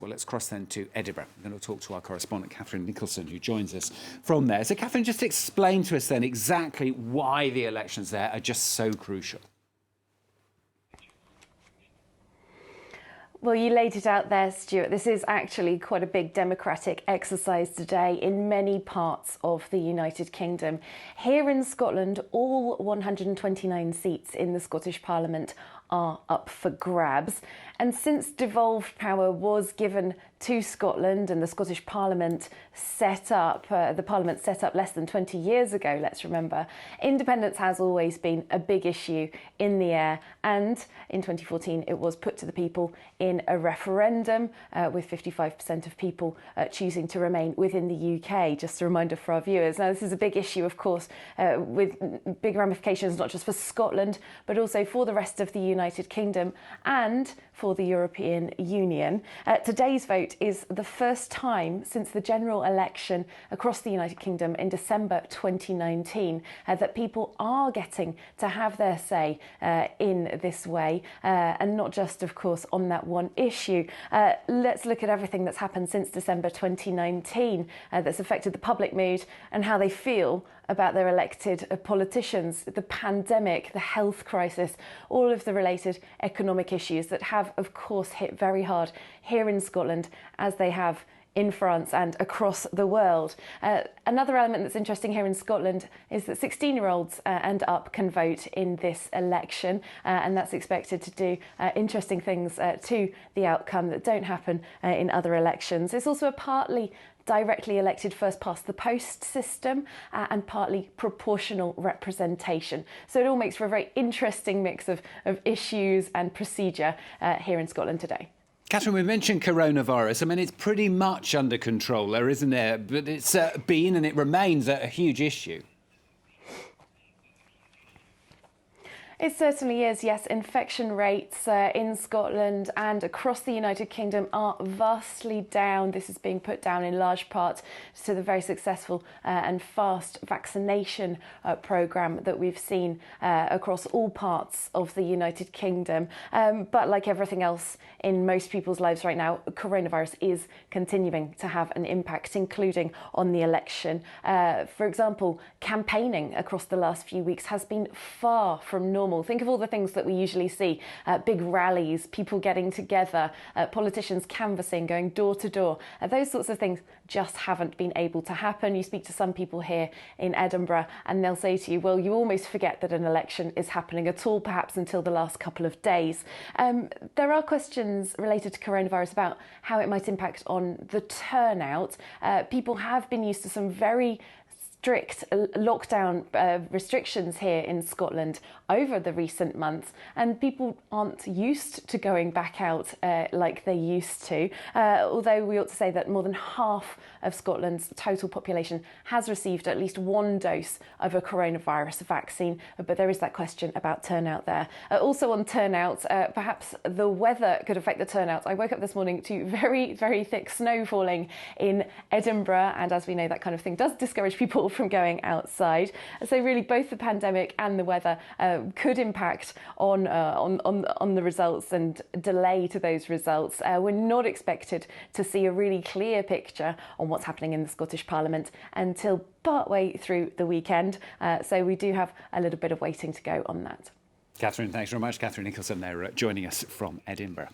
Well, let's cross then to Edinburgh. I'm going to talk to our correspondent, Catherine Nicholson, who joins us from there. So, Catherine, just explain to us then exactly why the elections there are just so crucial. Well, you laid it out there, Stuart. This is actually quite a big democratic exercise today in many parts of the United Kingdom. Here in Scotland, all 129 seats in the Scottish Parliament are up for grabs. And since devolved power was given to Scotland and the Scottish Parliament set up, less than 20 years ago, let's remember, independence has always been a big issue in the air. And in 2014, it was put to the people in a referendum with 55% of people choosing to remain within the UK. Just a reminder for our viewers. Now, this is a big issue, of course, with big ramifications, not just for Scotland, but also for the rest of the United Kingdom and for the European Union. Today's vote is the first time since the general election across the United Kingdom in December 2019 that people are getting to have their say in this way, and not just, of course, on that one issue. Let's look at everything that's happened since December 2019 that's affected the public mood and how they feel about their elected politicians, the pandemic, the health crisis, all of the related economic issues that have, of course, hit very hard here in Scotland, as they have in France and across the world. Another element that's interesting here in Scotland is that 16-year-olds and up can vote in this election, and that's expected to do interesting things to the outcome that don't happen in other elections. It's also a partly directly elected first past the post system and partly proportional representation. So it all makes for a very interesting mix of issues and procedure here in Scotland today. Catherine, we mentioned coronavirus. I mean, it's pretty much under control there, isn't it? But it's been and it remains a huge issue. It certainly is, yes. Infection rates in Scotland and across the United Kingdom are vastly down. This is being put down in large part to the very successful and fast vaccination programme that we've seen across all parts of the United Kingdom. But like everything else in most people's lives right now, coronavirus is continuing to have an impact, including on the election. For example, campaigning across the last few weeks has been far from normal. Think of all the things that we usually see, big rallies, people getting together, politicians canvassing, going door to door. Those sorts of things just haven't been able to happen. You speak to some people here in Edinburgh and they'll say to you, well, you almost forget that an election is happening at all, perhaps until the last couple of days. There are questions related to coronavirus about how it might impact on the turnout. People have been used to some very strict lockdown restrictions here in Scotland over the recent months, and people aren't used to going back out like they used to. Although we ought to say that more than half of Scotland's total population has received at least one dose of a coronavirus vaccine, but there is that question about turnout there. Also on turnout, perhaps the weather could affect the turnout. I woke up this morning to very, very thick snow falling in Edinburgh, and as we know, that kind of thing does discourage people from going outside. So really both the pandemic and the weather could impact on the results and delay to those results. We're not expected to see a really clear picture on what's happening in the Scottish Parliament until partway through the weekend. So we do have a little bit of waiting to go on that. Catherine, thanks very much. Catherine Nicholson there joining us from Edinburgh.